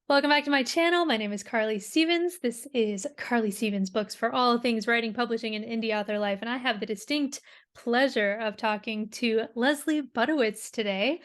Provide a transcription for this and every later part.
Welcome back to my channel. My name is Carly Stevens. This is Carly Stevens Books for all things writing, publishing, and indie author life. And I have the distinct pleasure of talking to Leslie Budewitz today.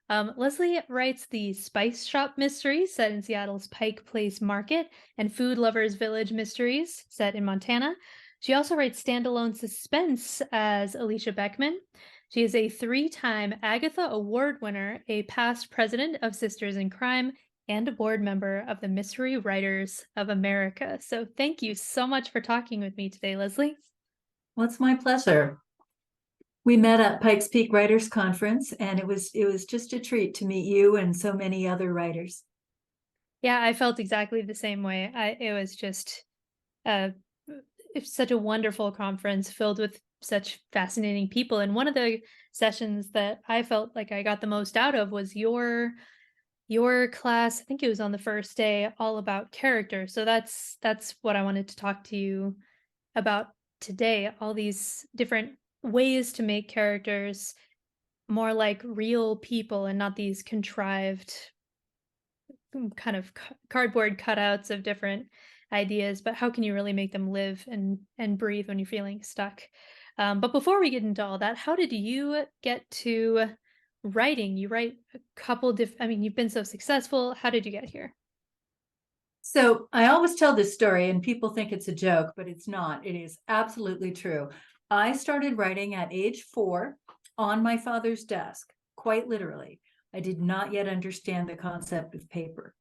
Leslie writes the Spice Shop Mysteries set in Seattle's Pike Place Market and Food Lovers Village Mysteries set in Montana. She also writes standalone suspense as Alicia Beckman. She is a three-time Agatha Award winner, a past president of Sisters in Crime, and a board member of the Mystery Writers of America. So thank you so much for talking with me today, Leslie. Well, it's my pleasure. We met at Pikes Peak Writers Conference, and it was just a treat to meet you and so many other writers. Yeah, I felt exactly the same way. It was just uh, such a wonderful conference filled with such fascinating people. And one of the sessions that I felt like I got the most out of was your class. I think it was on the first day, all about character. So that's what I wanted to talk to you about today, all these different ways to make characters more like real people and not these contrived kind of cardboard cutouts of different ideas, but how can you really make them live and breathe when you're feeling stuck? But before we get into all that, how did you get to writing? You write a couple I mean, you've been so successful. How did you get here? So I always tell this story, and people think it's a joke, but it's not. It is absolutely true. I started writing at age 4 on my father's desk, quite literally. I did not yet understand the concept of paper.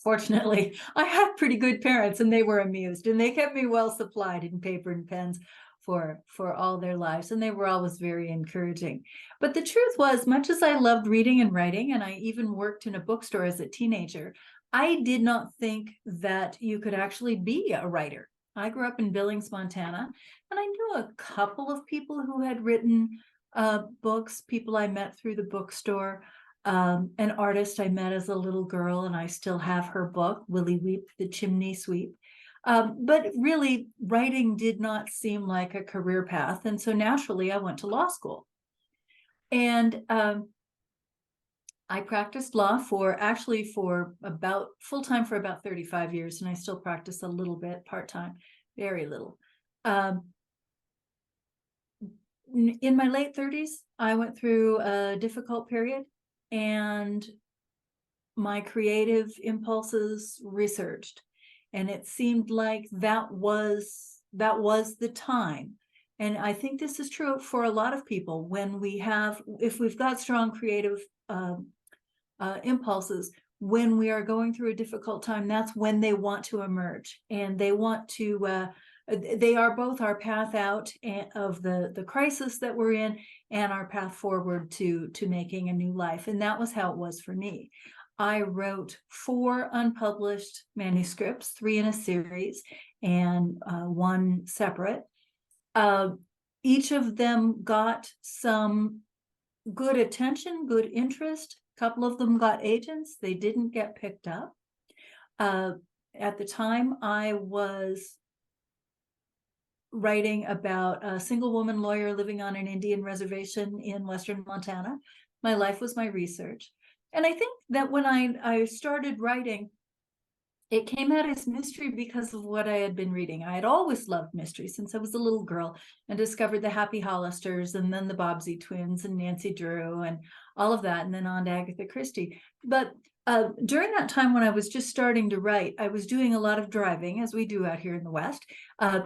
Fortunately, I had pretty good parents, and they were amused, and they kept me well supplied in paper and pens for all their lives, and they were always very encouraging. But the truth was, much as I loved reading and writing, and I even worked in a bookstore as a teenager, I did not think that you could actually be a writer. I grew up in Billings, Montana, and I knew a couple of people who had written books, people I met through the bookstore. An artist I met as a little girl, and I still have her book, Willie Weep, the Chimney Sweep. But really, writing did not seem like a career path. And so naturally, I went to law school. And I practiced law for about full-time for about 35 years. And I still practice a little bit part-time, very little. In my late 30s, I went through a difficult period, and my creative impulses resurged. And it seemed like that was the time. And I think this is true for a lot of people. If we've got strong creative impulses, when we are going through a difficult time, that's when they want to emerge, and they want to they are both our path out of the crisis that we're in, and our path forward to making a new life. And that was how it was for me. I wrote 4 unpublished manuscripts, 3 in a series and 1 separate. Each of them got some good attention, good interest. A couple of them got agents. They didn't get picked up. At the time, I was writing about a single woman lawyer living on an Indian reservation in Western Montana. My life was my research. And I think that when I started writing, it came out as mystery because of what I had been reading. I had always loved mystery since I was a little girl, and discovered the Happy Hollisters, and then the Bobbsey twins, and Nancy Drew, and all of that, and then on to Agatha Christie. But during that time when I was just starting to write, I was doing a lot of driving, as we do out here in the West,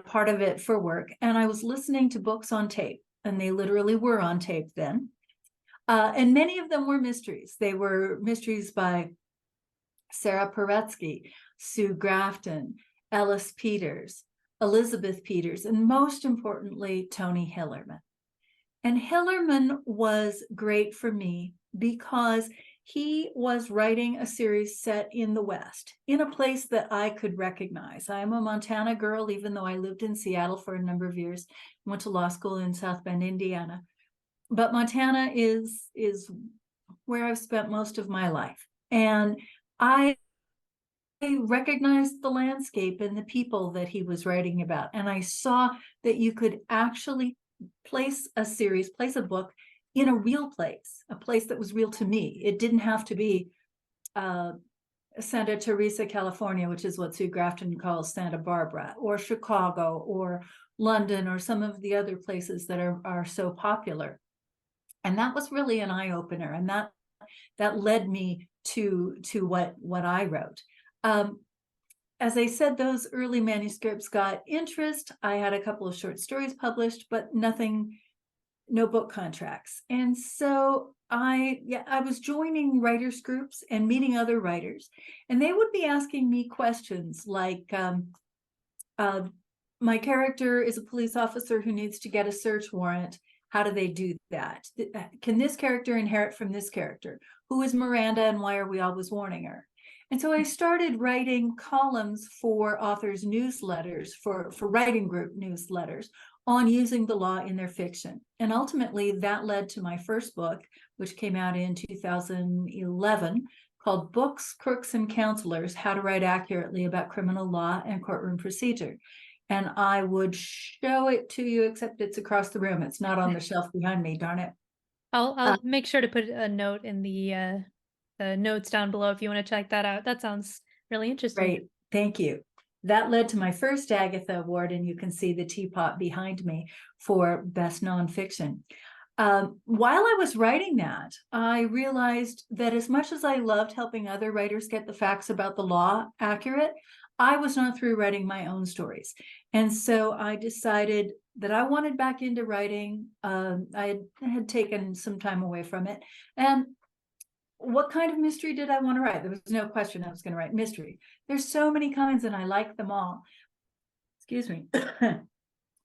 part of it for work, and I was listening to books on tape, and they literally were on tape then. And many of them were mysteries. They were mysteries by Sarah Paretsky, Sue Grafton, Ellis Peters, Elizabeth Peters, and most importantly, Tony Hillerman. And Hillerman was great for me because he was writing a series set in the West, in a place that I could recognize. I'm a Montana girl, even though I lived in Seattle for a number of years, went to law school in South Bend, Indiana. But Montana is where I've spent most of my life. And I recognized the landscape and the people that he was writing about. And I saw that you could actually place a book in a real place, a place that was real to me. It didn't have to be Santa Teresa, California, which is what Sue Grafton calls Santa Barbara, or Chicago, or London, or some of the other places that are so popular. And that was really an eye-opener, and that led me to what I wrote. As I said, those early manuscripts got interest. I had a couple of short stories published, but nothing, no book contracts. And so I was joining writers groups and meeting other writers, and they would be asking me questions like, my character is a police officer who needs to get a search warrant. How do they do that? Can this character inherit from this character? Who is Miranda, and why are we always warning her? And so I started writing columns for authors' newsletters, for writing group newsletters, on using the law in their fiction. And ultimately, that led to my first book, which came out in 2011, called Books, Crooks, and Counselors: How to Write Accurately About Criminal Law and Courtroom Procedure. And I would show it to you, except it's across the room. It's not on the shelf behind me, darn it. I'll make sure to put a note in the notes down below if you want to check that out. That sounds really interesting. Great, thank you. That led to my first Agatha Award, and you can see the teapot behind me for Best Nonfiction. While I was writing that, I realized that as much as I loved helping other writers get the facts about the law accurate, I was not through writing my own stories. And so I decided that I wanted back into writing. I had taken some time away from it. And what kind of mystery did I want to write? There was no question I was going to write mystery. There's so many kinds, and I like them all. Excuse me.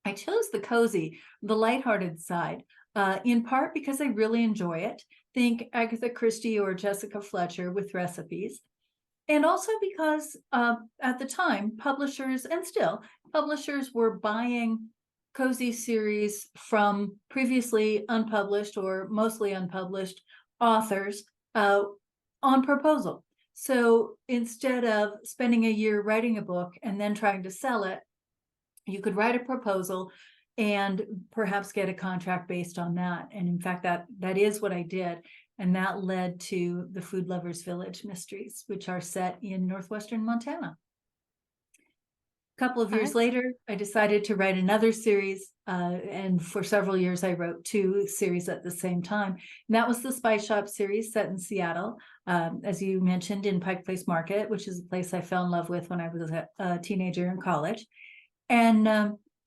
I chose the cozy, the lighthearted side, in part because I really enjoy it. Think Agatha Christie or Jessica Fletcher with recipes. And also because at the time, publishers, and still, publishers were buying cozy series from previously unpublished or mostly unpublished authors on proposal. So instead of spending a year writing a book and then trying to sell it, you could write a proposal and perhaps get a contract based on that. And in fact, that is what I did. And that led to the Food Lovers Village mysteries, which are set in northwestern Montana. A couple of years later, I decided to write another series. And for several years, I wrote two series at the same time. And that was the Spy Shop series set in Seattle, as you mentioned, in Pike Place Market, which is a place I fell in love with when I was a teenager in college. And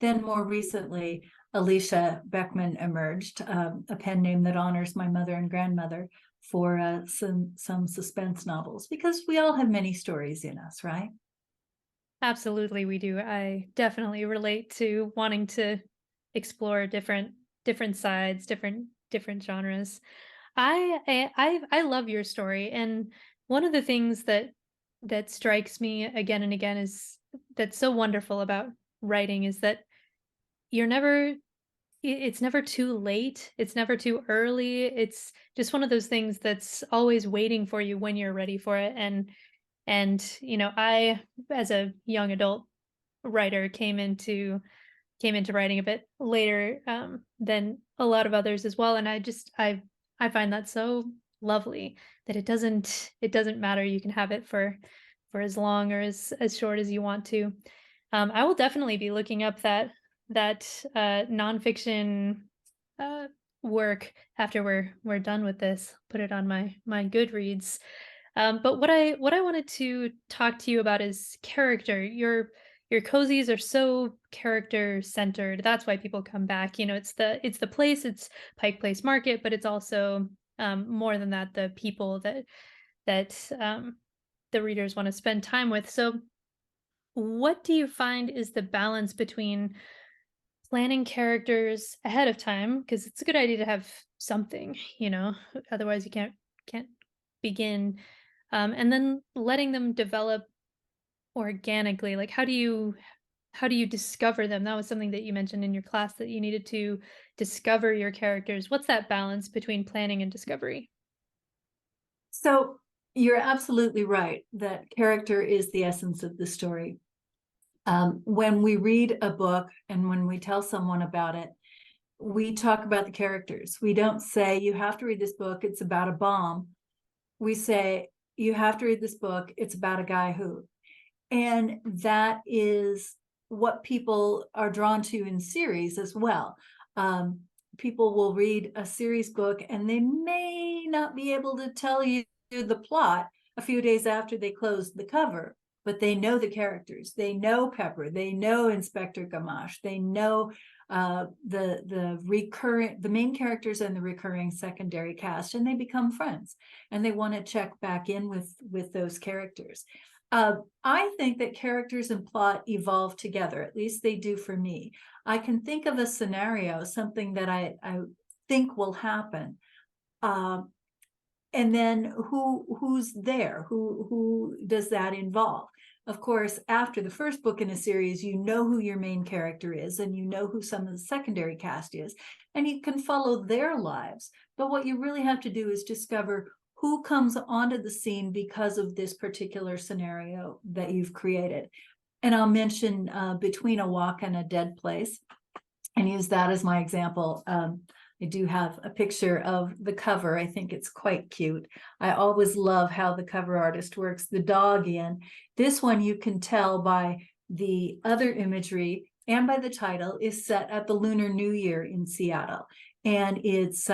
then more recently, Alicia Beckman emerged, a pen name that honors my mother and grandmother, for some suspense novels, because we all have many stories in us, right? Absolutely, we do. I definitely relate to wanting to explore different sides, different genres. I love your story, and one of the things that strikes me again and again is that's so wonderful about writing is that you're never it's never too late, it's never too early, it's just one of those things that's always waiting for you when you're ready for it. And you know, I, as a young adult writer, came into writing a bit later than a lot of others as well, and I find that so lovely that it doesn't matter. You can have it for as long or as short as you want to. I will definitely be looking up that nonfiction work after we're done with this. Put it on my Goodreads. But what I wanted to talk to you about is character. Your cozies are so character centered. That's why people come back. You know, it's the place, it's Pike Place Market, but it's also more than that, the people that the readers want to spend time with. So what do you find is the balance between planning characters ahead of time, because it's a good idea to have something, you know, otherwise you can't begin, and then letting them develop organically? Like, how do you discover them? That was something that you mentioned in your class, that you needed to discover your characters. What's that balance between planning and discovery? So you're absolutely right that character is the essence of the story. When we read a book and when we tell someone about it, we talk about the characters. We don't say, you have to read this book, it's about a bomb. We say, you have to read this book. It's about a guy who, and that is what people are drawn to in series as well. People will read a series book and they may not be able to tell you the plot a few days after they close the cover, but they know the characters. They know Pepper. They know Inspector Gamache. They know the main characters and the recurring secondary cast, and they become friends, and they want to check back in with those characters. I think that characters and plot evolve together. At least they do for me. I can think of a scenario, something that I think will happen. And then who's there? Who does that involve? Of course, after the first book in a series, you know who your main character is, and you know who some of the secondary cast is, and you can follow their lives. But what you really have to do is discover who comes onto the scene because of this particular scenario that you've created. And I'll mention Between a Walk and a Dead Place, and use that as my example. I do have a picture of the cover. I think it's quite cute. I always love how the cover artist works the dog in. This one you can tell by the other imagery and by the title is set at the Lunar New Year in Seattle. And it's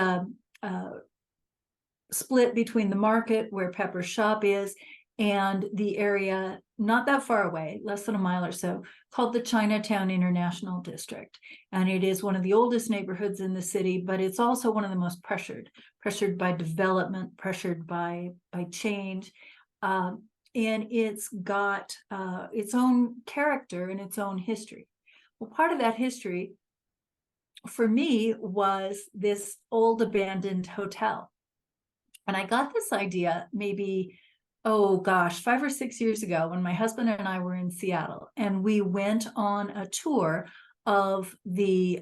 split between the market where Pepper's shop is and the area not that far away, less than a mile or so, called the Chinatown International District. And it is one of the oldest neighborhoods in the city, but it's also one of the most pressured by development, pressured by change. And it's got its own character and its own history. Well, part of that history for me was this old abandoned hotel. And I got this idea maybe, oh gosh, 5 or 6 years ago when my husband and I were in Seattle, and we went on a tour of the,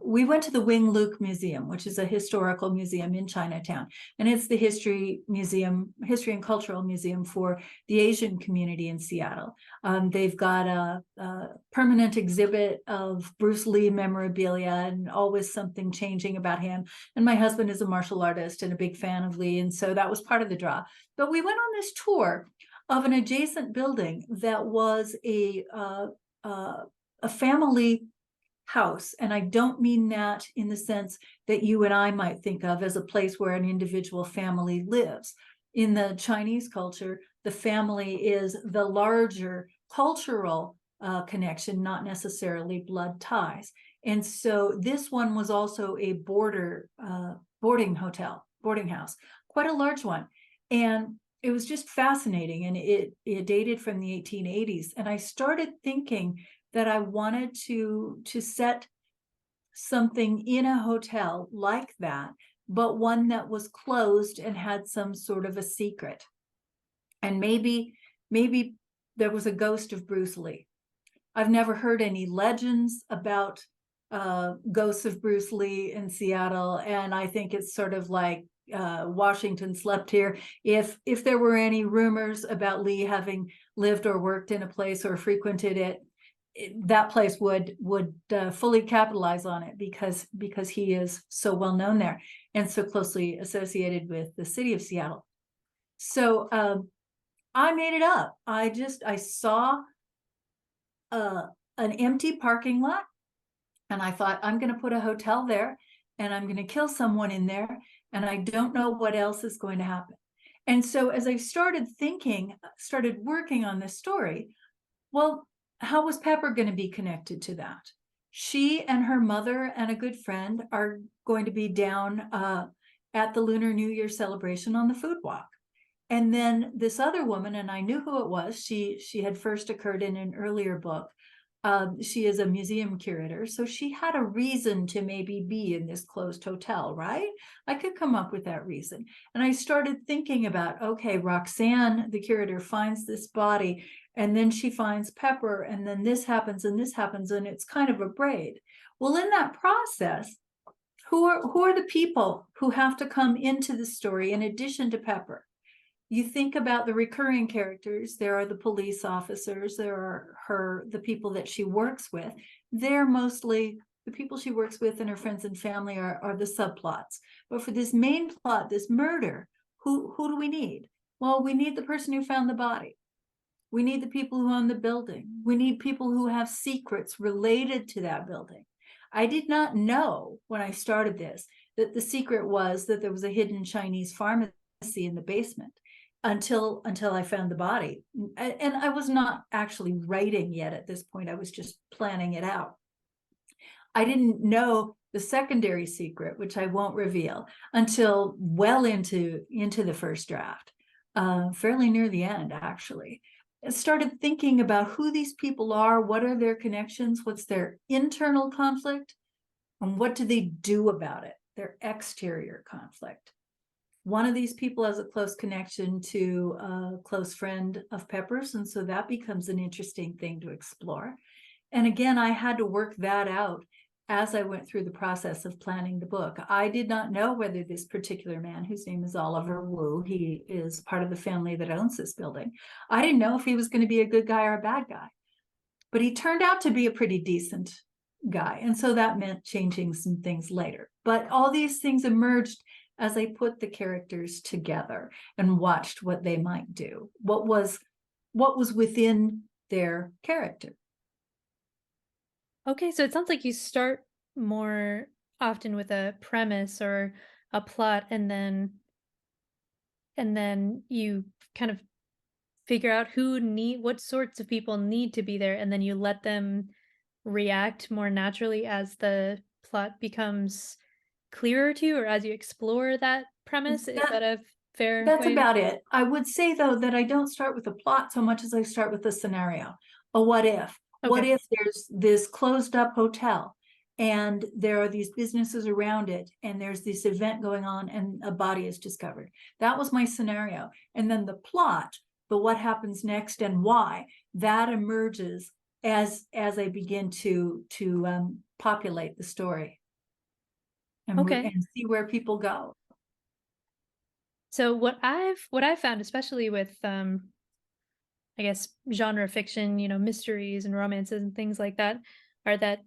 we went to the Wing Luke Museum, which is a historical museum in Chinatown. And it's the history and cultural museum for the Asian community in Seattle. They've got a permanent exhibit of Bruce Lee memorabilia and always something changing about him. And my husband is a martial artist and a big fan of Lee. And so that was part of the draw. But we went on this tour of an adjacent building that was a family house. And I don't mean that in the sense that you and I might think of as a place where an individual family lives. In the Chinese culture, the family is the larger cultural connection, not necessarily blood ties. And so this one was also a boarding house, quite a large one. And it was just fascinating. And it dated from the 1880s. And I started thinking that I wanted to set something in a hotel like that, but one that was closed and had some sort of a secret. And maybe there was a ghost of Bruce Lee. I've never heard any legends about ghosts of Bruce Lee in Seattle, and I think it's sort of like Washington slept here. If there were any rumors about Lee having lived or worked in a place or frequented it, that place would fully capitalize on it because he is so well known there and so closely associated with the city of Seattle. So I made it up. I saw an empty parking lot, and I thought, I'm going to put a hotel there, and I'm going to kill someone in there, and I don't know what else is going to happen. And so as I started working on this story, well, how was Pepper going to be connected to that? She and her mother and a good friend are going to be down at the Lunar New Year celebration on the food walk. And then this other woman, and I knew who it was, she had first occurred in an earlier book. She is a museum curator, so she had a reason to maybe be in this closed hotel, right? I could come up with that reason. And I started thinking about, okay, Roxanne, the curator, finds this body, and then she finds Pepper, and then this happens, and it's kind of a braid. Well, in that process, who are the people who have to come into the story in addition to Pepper? You think about the recurring characters. There are the police officers. There are the people that she works with. They're mostly the people she works with, and her friends and family are the subplots. But for this main plot, this murder, who do we need? Well, we need the person who found the body. We need the people who own the building. We need people who have secrets related to that building. I did not know when I started this that the secret was that there was a hidden Chinese pharmacy in the basement until I found the body. And I was not actually writing yet at this point. I was just planning it out. I didn't know the secondary secret, which I won't reveal until well into the first draft, fairly near the end, actually. I started thinking about who these people are, what are their connections, what's their internal conflict, and what do they do about it, their exterior conflict. One of these people has a close connection to a close friend of Pepper's, and so that becomes an interesting thing to explore. And again, I had to work that out as I went through the process of planning the book. I did not know whether this particular man, whose name is Oliver Wu, he is part of the family that owns this building. I didn't know if he was going to be a good guy or a bad guy, but he turned out to be a pretty decent guy. And so that meant changing some things later. But all these things emerged as I put the characters together and watched what they might do, what was within their character. Okay, so it sounds like you start more often with a premise or a plot, and then you kind of figure out what sorts of people need to be there, and then you let them react more naturally as the plot becomes clearer to you, or as you explore that premise. Is that a fair That's way? about it. I would say, though, that I don't start with a plot so much as I start with a scenario. A what if? What Okay. if there's this closed up hotel and there are these businesses around it and there's this event going on and a body is discovered? That was my scenario. And then the plot, the what happens next and why, that emerges as I begin to populate the story and Okay. see where people go. So what I've found, especially with I guess genre fiction, mysteries and romances and things like that, are that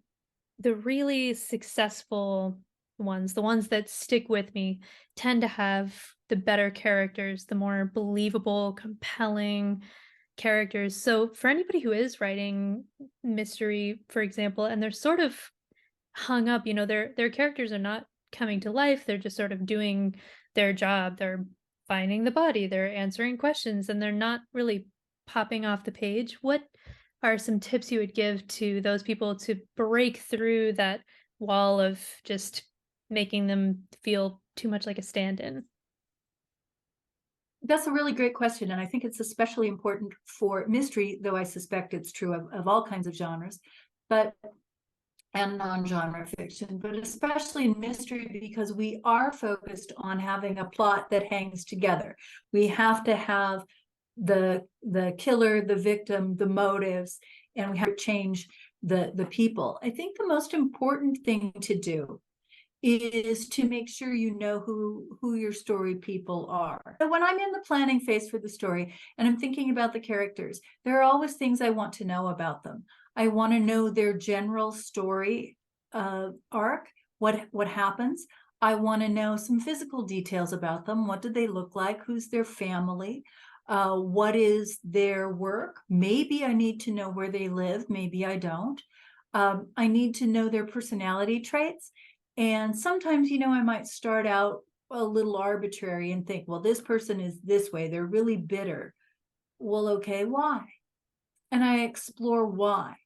the really successful ones, the ones that stick with me, tend to have the better characters, the more believable, compelling characters. So for anybody who is writing mystery, for example, and they're sort of hung up, their characters are not coming to life, they're just sort of doing their job. They're finding the body, they're answering questions, and they're not really popping off the page. What are some tips you would give to those people to break through that wall of just making them feel too much like a stand-in? That's a really great question. And I think it's especially important for mystery, though I suspect it's true of all kinds of genres, and non-genre fiction, but especially in mystery because we are focused on having a plot that hangs together. We have to have the killer, the victim, the motives, and we have to change the people. I think the most important thing to do is to make sure you know who your story people are. So when I'm in the planning phase for the story and I'm thinking about the characters, there are always things I want to know about them. I want to know their general story arc, what happens. I want to know some physical details about them. What do they look like? Who's their family? What is their work? Maybe I need to know where they live. Maybe I don't. I need to know their personality traits. And sometimes, I might start out a little arbitrary and think, well, this person is this way. They're really bitter. Well, okay, why? And I explore why.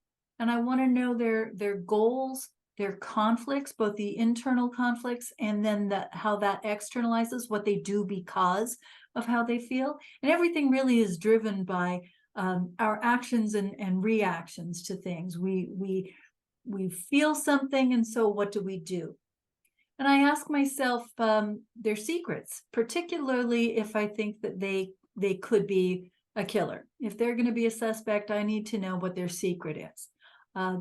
And I want to know their goals, their conflicts, both the internal conflicts and then how that externalizes what they do because of how they feel. And everything really is driven by our actions and reactions to things. We feel something, and so what do we do? And I ask myself their secrets, particularly if I think that they could be a killer. If they're going to be a suspect, I need to know what their secret is.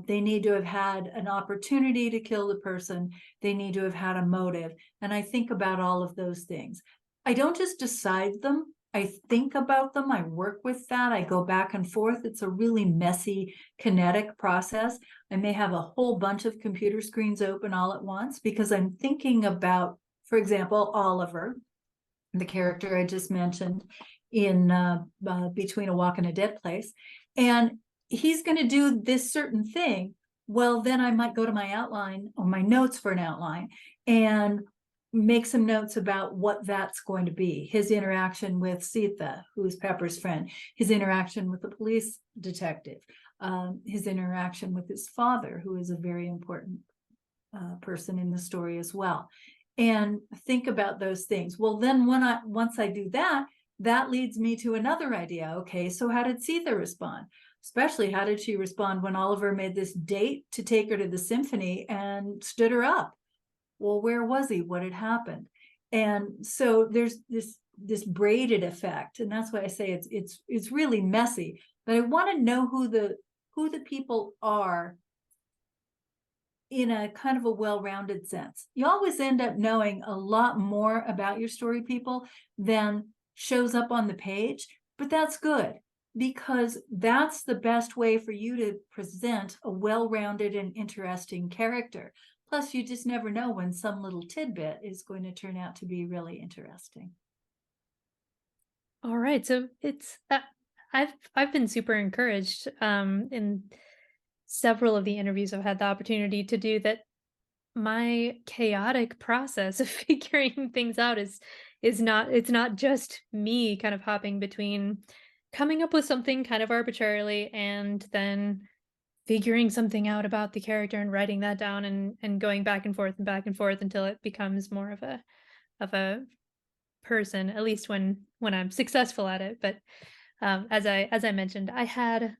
They need to have had an opportunity to kill the person. They need to have had a motive. And I think about all of those things. I don't just decide them. I think about them. I work with that. I go back and forth. It's a really messy, kinetic process. I may have a whole bunch of computer screens open all at once because I'm thinking about, for example, Oliver, the character I just mentioned, in Between a Walk and a Dead Place, and he's going to do this certain thing. Well, then I might go to my outline or my notes for an outline and make some notes about what that's going to be. His interaction with Sita, who's Pepper's friend, his interaction with the police detective, his interaction with his father, who is a very important person in the story as well. And think about those things. Well, then once I do that, that leads me to another idea. Okay, so how did Sita respond? Especially, how did she respond when Oliver made this date to take her to the symphony and stood her up? Well, where was he? What had happened? And so there's this braided effect, and that's why I say it's really messy. But I want to know who the people are in a kind of a well-rounded sense. You always end up knowing a lot more about your story people than shows up on the page, but that's good, because that's the best way for you to present a well-rounded and interesting character. Plus, you just never know when some little tidbit is going to turn out to be really interesting. All right, so it's I've been super encouraged in several of the interviews I've had the opportunity to do, that my chaotic process of figuring things out is not, it's not just me kind of hopping between coming up with something kind of arbitrarily and then figuring something out about the character and writing that down and going back and forth until it becomes more of a person, at least when I'm successful at it. But as I mentioned, I had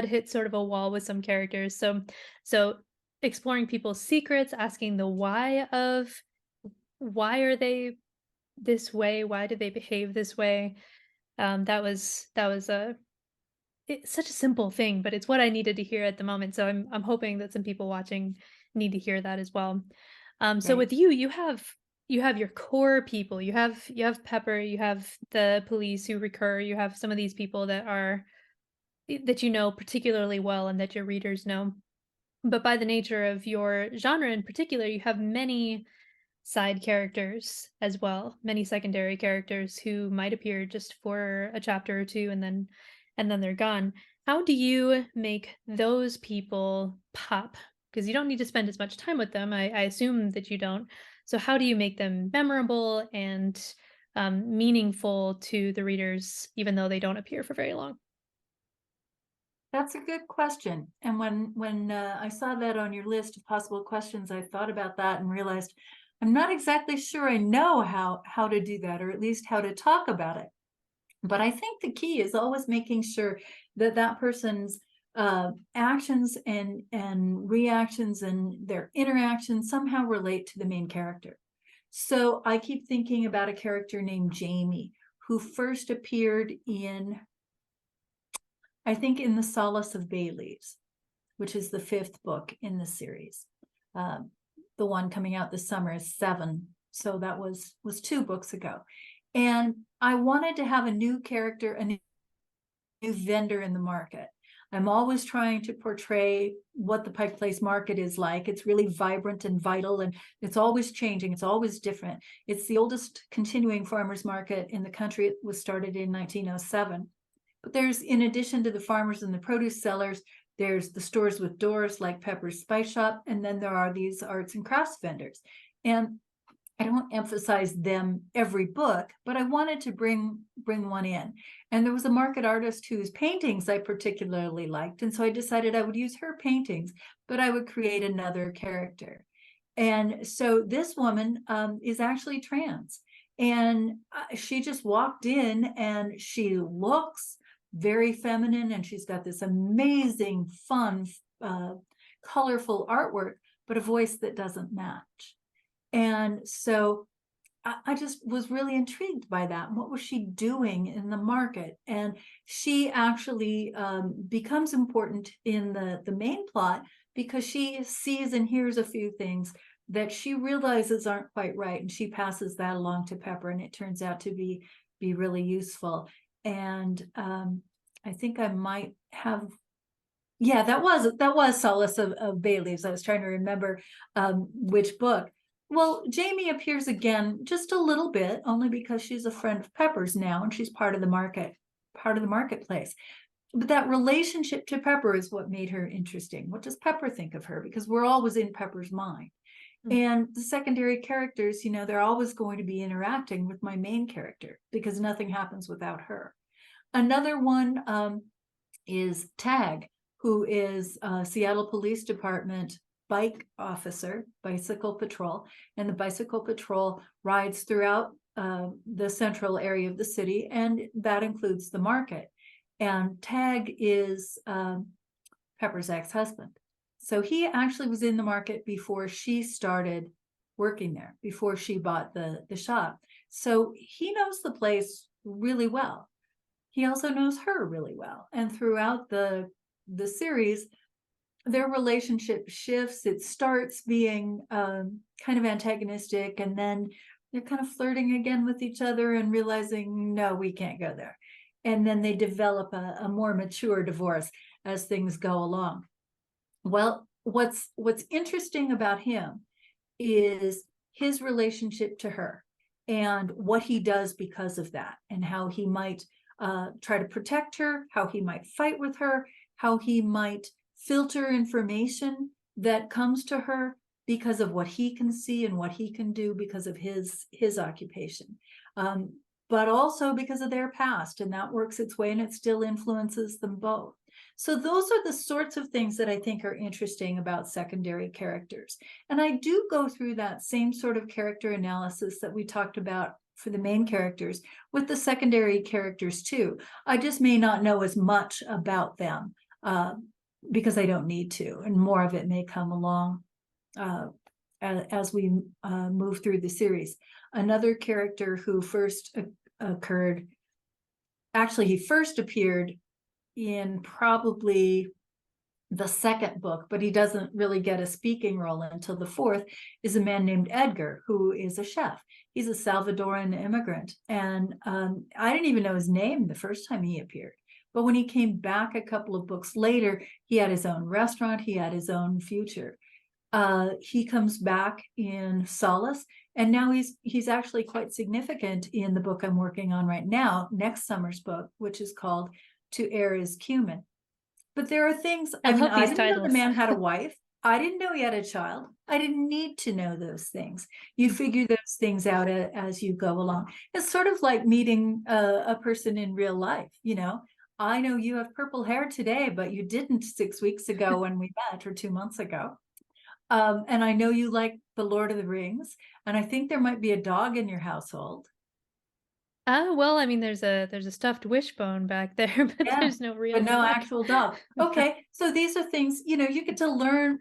hit sort of a wall with some characters. So exploring people's secrets, asking the why of why are they this way? Why do they behave this way? That was a it's such a simple thing, but it's what I needed to hear at the moment. So I'm hoping that some people watching need to hear that as well. So Right. with you, you have your core people. You have Pepper, you have the police who recur, you have some of these people that are that you know particularly well and that your readers know. But by the nature of your genre in particular, you have many side characters as well, many secondary characters who might appear just for a chapter or two and then they're gone. How do you make those people pop? Because you don't need to spend as much time with them. I assume that you don't. So how do you make them memorable and meaningful to the readers, even though they don't appear for very long? That's a good question. And when I saw that on your list of possible questions, I thought about that and realized I'm not exactly sure I know how to do that, or at least how to talk about it. But I think the key is always making sure that that person's actions and reactions and their interactions somehow relate to the main character. So I keep thinking about a character named Jamie, who first appeared in, I think, in The Solace of Bay Leaves, which is the 5th book in the series. The one coming out this summer is 7, so that was 2 books ago. And I wanted to have a new character, a new vendor in the market. I'm always trying to portray what the Pike Place market is like. It's really vibrant and vital, and it's always changing. It's always different. It's the oldest continuing farmers market in the country. It was started in 1907. But there's, in addition to the farmers and the produce sellers, there's the stores with doors like Pepper's Spice Shop, and then there are these arts and crafts vendors. And I don't emphasize them every book, but I wanted to bring one in. And there was a market artist whose paintings I particularly liked, and so I decided I would use her paintings, but I would create another character. And so this woman is actually trans, and she just walked in, and she looks very feminine, and she's got this amazing, fun, colorful artwork, but a voice that doesn't match. And so I just was really intrigued by that. What was she doing in the market? And she actually becomes important in the main plot, because she sees and hears a few things that she realizes aren't quite right, and she passes that along to Pepper, and it turns out to be really useful. And I think I might have, yeah, that was Solace of Bay Leaves. I was trying to remember which book. Well, Jamie appears again just a little bit, only because she's a friend of Pepper's now, and she's part of the marketplace. But that relationship to Pepper is what made her interesting. What does Pepper think of her? Because we're always in Pepper's mind. Mm. And the secondary characters, they're always going to be interacting with my main character because nothing happens without her. Another one is Tag, who is a Seattle Police Department bike officer, bicycle patrol, and the bicycle patrol rides throughout the central area of the city, and that includes the market. And Tag is Pepper's ex-husband. So he actually was in the market before she started working there, before she bought the shop. So he knows the place really well. He also knows her really well. And throughout the series, their relationship shifts. It starts being kind of antagonistic, and then they're kind of flirting again with each other and realizing, no, we can't go there. And then they develop a more mature divorce as things go along. Well, what's interesting about him is his relationship to her and what he does because of that, and how he might try to protect her, how he might fight with her, how he might filter information that comes to her because of what he can see and what he can do because of his occupation, but also because of their past, and that works its way and it still influences them both. So those are the sorts of things that I think are interesting about secondary characters. And I do go through that same sort of character analysis that we talked about for the main characters with the secondary characters too. I just may not know as much about them because I don't need to, and more of it may come along as we move through the series. Another character who first occurred, actually he first appeared in probably the second book, but he doesn't really get a speaking role until the fourth, is a man named Edgar, who is a chef. He's a Salvadoran immigrant. And I didn't even know his name the first time he appeared. But when he came back a couple of books later, he had his own restaurant, he had his own future. He comes back in Solace, and now he's actually quite significant in the book I'm working on right now, next summer's book, which is called To Err is Cumin. But there are things, I love I these didn't know the titles. man had a wife. I didn't know he had a child. I didn't need to know those things. You figure those things out as you go along. It's sort of like meeting a person in real life. I know you have purple hair today, but you didn't 6 weeks ago when we met, or 2 months ago. And I know you like The Lord of the Rings, and I think there might be a dog in your household. Well, I mean, there's a stuffed wishbone back there, but Yeah, there's no real but no dog. actual dog. Okay, so these are things, you get to learn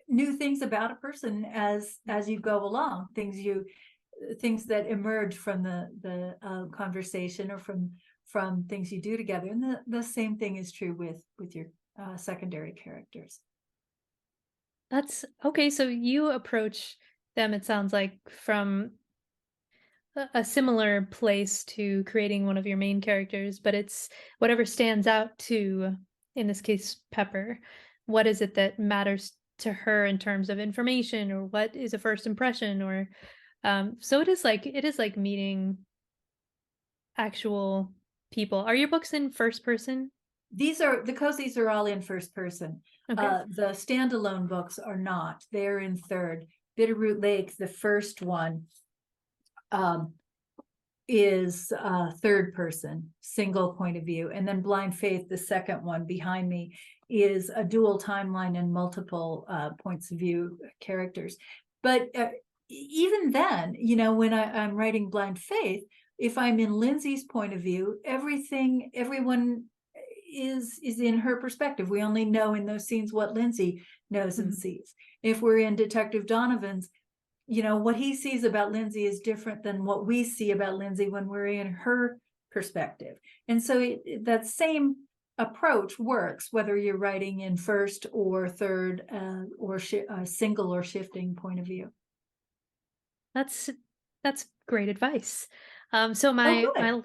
new things about a person as you go along, things that emerge from the conversation, or from things you do together. And the same thing is true with your secondary characters. That's okay. So you approach them, it sounds like, from a similar place to creating one of your main characters, but it's whatever stands out to, in this case, Pepper. What is it that matters to her in terms of information, or what is a first impression, or so it is like meeting actual people. Are your books in first person? These are the cozies are all in first person. Okay. The standalone books are not. They're in third. Bitterroot Lake, the first one, is third person, single point of view. And then Blind Faith, the second one behind me, is a dual timeline and multiple points of view characters. But even then, when I'm writing Blind Faith, if I'm in Lindsay's point of view, everyone is in her perspective. We only know in those scenes what Lindsay knows and Mhm. sees. If we're in Detective Donovan's, what he sees about Lindsay is different than what we see about Lindsay when we're in her perspective. And so that same approach works whether you're writing in first or third, or single or shifting point of view. That's that's great advice. So Oh, my good. my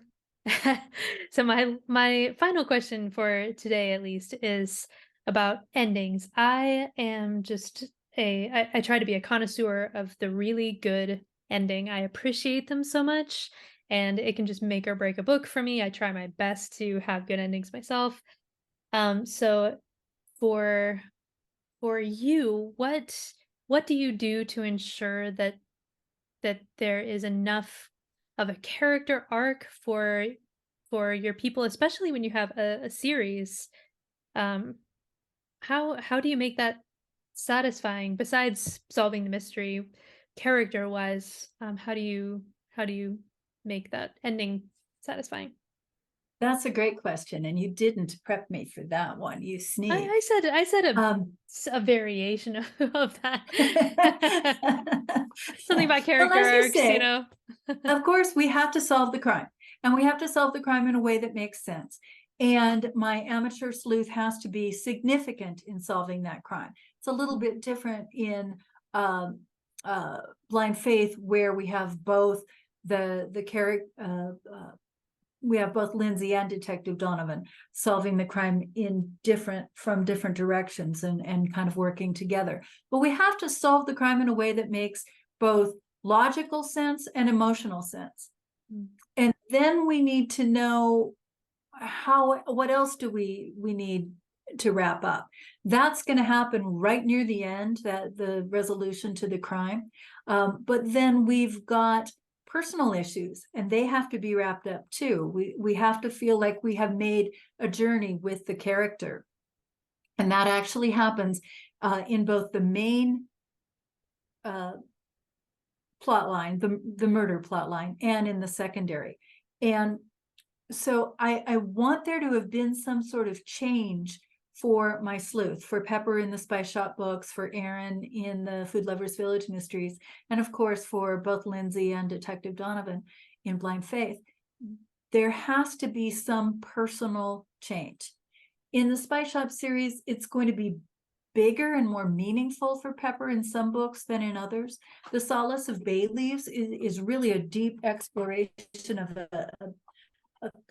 so my final question for today, at least, is about endings. I am just I try to be a connoisseur of the really good ending. I appreciate them so much, and it can just make or break a book for me. I try my best to have good endings myself. So for you, what do you do to ensure that there is enough of a character arc for your people, especially when you have a series? Um, how do you make that satisfying besides solving the mystery character wise? How do you make that ending satisfying? That's a great question, and you didn't prep me for that one. You I sneak. said I said Um, a variation of that. Something about well, character as you arcs, you say, know. of course, we have to solve the crime, and we have to solve the crime in a way that makes sense. And my amateur sleuth has to be significant in solving that crime. It's a little bit different in um, Blind Faith, where we have both the character. We have both Lindsay and Detective Donovan solving the crime in different directions and kind of working together. But we have to solve the crime in a way that makes both logical sense and emotional sense. Mm. And then we need to know what else do we need to wrap up. That's going to happen right near the end, that the resolution to the crime. But then we've got personal issues, and they have to be wrapped up too. We have to feel like we have made a journey with the character, and that actually happens in both the main uh, plot line, the murder plot line, and in the secondary. And so I want there to have been some sort of change for my sleuth, for Pepper in the Spice Shop books, for Aaron in the Food Lovers Village mysteries, and of course for both Lindsay and Detective Donovan in Blind Faith. There has to be some personal change. In the Spice Shop series, it's going to be bigger and more meaningful for Pepper in some books than in others. The Solace of Bay Leaves is really a deep exploration of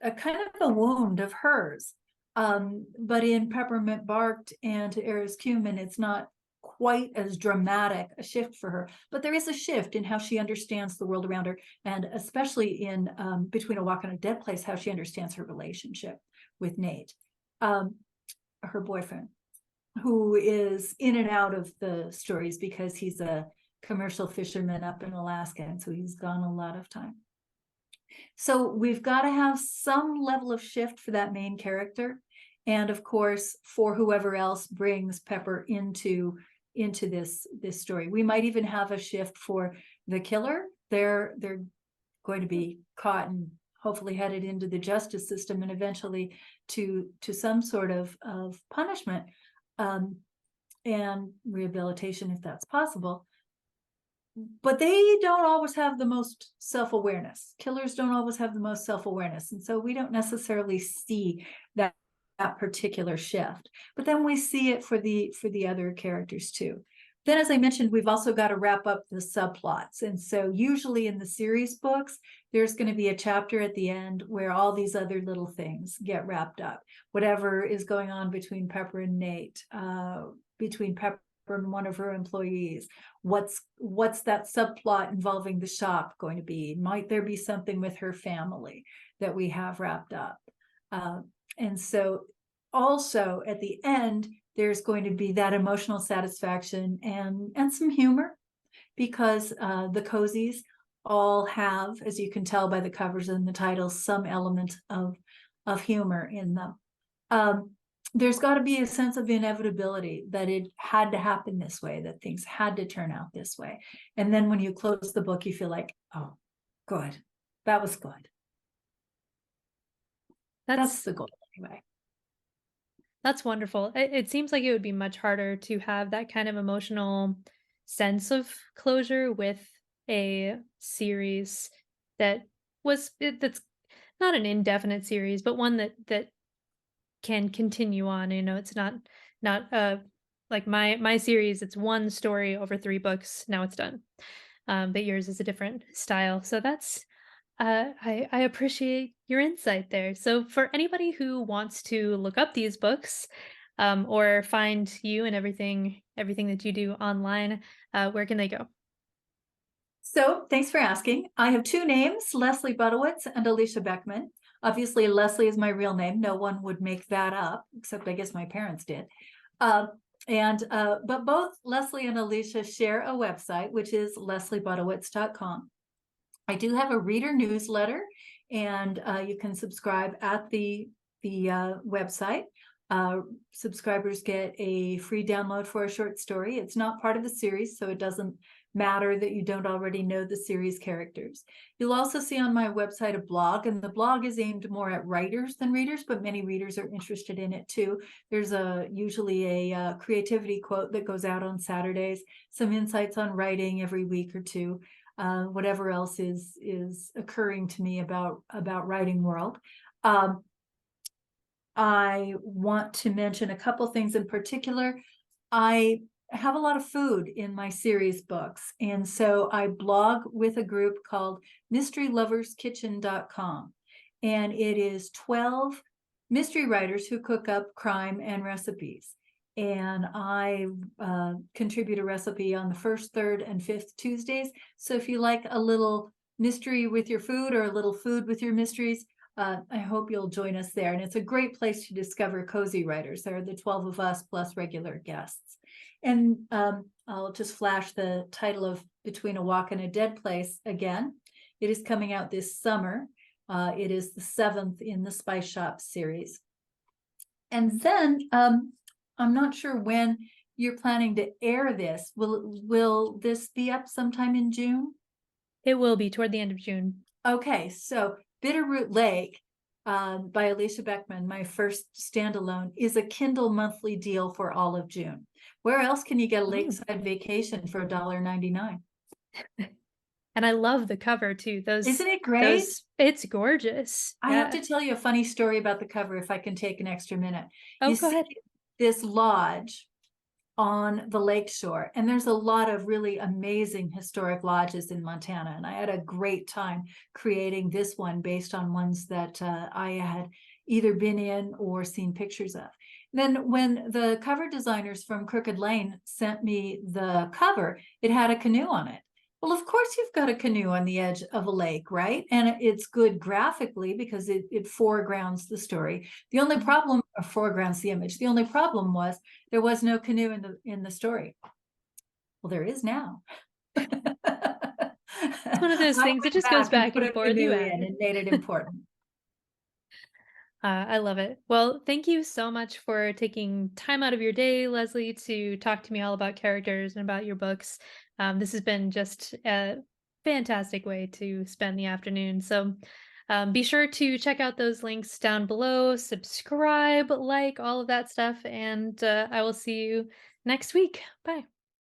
a kind of a wound of hers. But in Peppermint Barked and To Eris Cumin, it's not quite as dramatic a shift for her, but there is a shift in how she understands the world around her, and especially in Between a Walk and a Dead Place, how she understands her relationship with Nate, her boyfriend, who is in and out of the stories because he's a commercial fisherman up in Alaska, and so he's gone a lot of time. So we've got to have some level of shift for that main character, and of course for whoever else brings Pepper into this story. We might even have a shift for the killer. They're going to be caught and hopefully headed into the justice system, and eventually to some sort of punishment and rehabilitation if that's possible. But they don't always have the most self-awareness. Killers don't always have the most self-awareness, and so we don't necessarily see that particular shift. But then we see it for the other characters too. Then, as I mentioned, we've also got to wrap up the subplots, and so usually in the series books, there's going to be a chapter at the end where all these other little things get wrapped up. Whatever is going on between Pepper and Nate, between Pepper and one of her employees, what's that subplot involving the shop going to be? Might there be something with her family that we have wrapped up? And so also at the end, there's going to be that emotional satisfaction and some humor, because the cozies all have, as you can tell by the covers and the titles, some element of humor in them. There's got to be a sense of inevitability, that it had to happen this way, that things had to turn out this way. And then when you close the book, you feel like, oh, good. That was good. That's the goal anyway. That's wonderful. It seems like it would be much harder to have that kind of emotional sense of closure with a series that's not an indefinite series, but one that can continue on. You know, it's not like my series. It's one story over 3 books. Now it's done. But yours is a different style. So that's I appreciate your insight there. So for anybody who wants to look up these books, or find you and everything everything that you do online, where can they go? So thanks for asking. I have two names, Leslie Budewitz and Alicia Beckman. Obviously, Leslie is my real name. No one would make that up, except I guess my parents did. But both Leslie and Alicia share a website, which is lesliebudowitz.com. I do have a reader newsletter, and you can subscribe at the website. Subscribers get a free download for a short story. It's not part of the series, so it doesn't matter that you don't already know the series characters. You'll also see on my website a blog, and the blog is aimed more at writers than readers, but many readers are interested in it too. There's usually a creativity quote that goes out on Saturdays, some insights on writing every week or two, whatever else is occurring to me about writing world. I want to mention a couple things in particular. I have a lot of food in my series books, and so I blog with a group called mysteryloverskitchen.com, and it is 12 mystery writers who cook up crime and recipes. And I contribute a recipe on the first, third, and fifth Tuesdays. So if you like a little mystery with your food or a little food with your mysteries, I hope you'll join us there. And it's a great place to discover cozy writers. There are the 12 of us plus regular guests. And I'll just flash the title of Between a Walk and a Dead Place again. It is coming out this summer. It is the 7th in the Spice Shop series. And then I'm not sure when you're planning to air this. Will this be up sometime in June? It will be toward the end of June. Okay, so Bitterroot Lake by Alicia Beckman, my first standalone, is a Kindle monthly deal for all of June. Where else can you get a lakeside vacation for $1.99? And I love the cover too. Isn't it great? It's gorgeous. I have to tell you a funny story about the cover if I can take an extra minute. Oh, You go see ahead. this lodge on the lakeshore, and there's a lot of really amazing historic lodges in Montana, and I had a great time creating this one based on ones that I had either been in or seen pictures of. Then when the cover designers from Crooked Lane sent me the cover, it had a canoe on it. Well, of course you've got a canoe on the edge of a lake, right? And it's good graphically because it foregrounds the story. The only problem, or foregrounds the image. The only problem was there was no canoe in the story. Well, there is now. It's one of those things. It just goes back and forth. You add and made it important. I love it. Well, thank you so much for taking time out of your day, Leslie, to talk to me all about characters and about your books. This has been just a fantastic way to spend the afternoon. So be sure to check out those links down below, subscribe, like all of that stuff, and I will see you next week. Bye.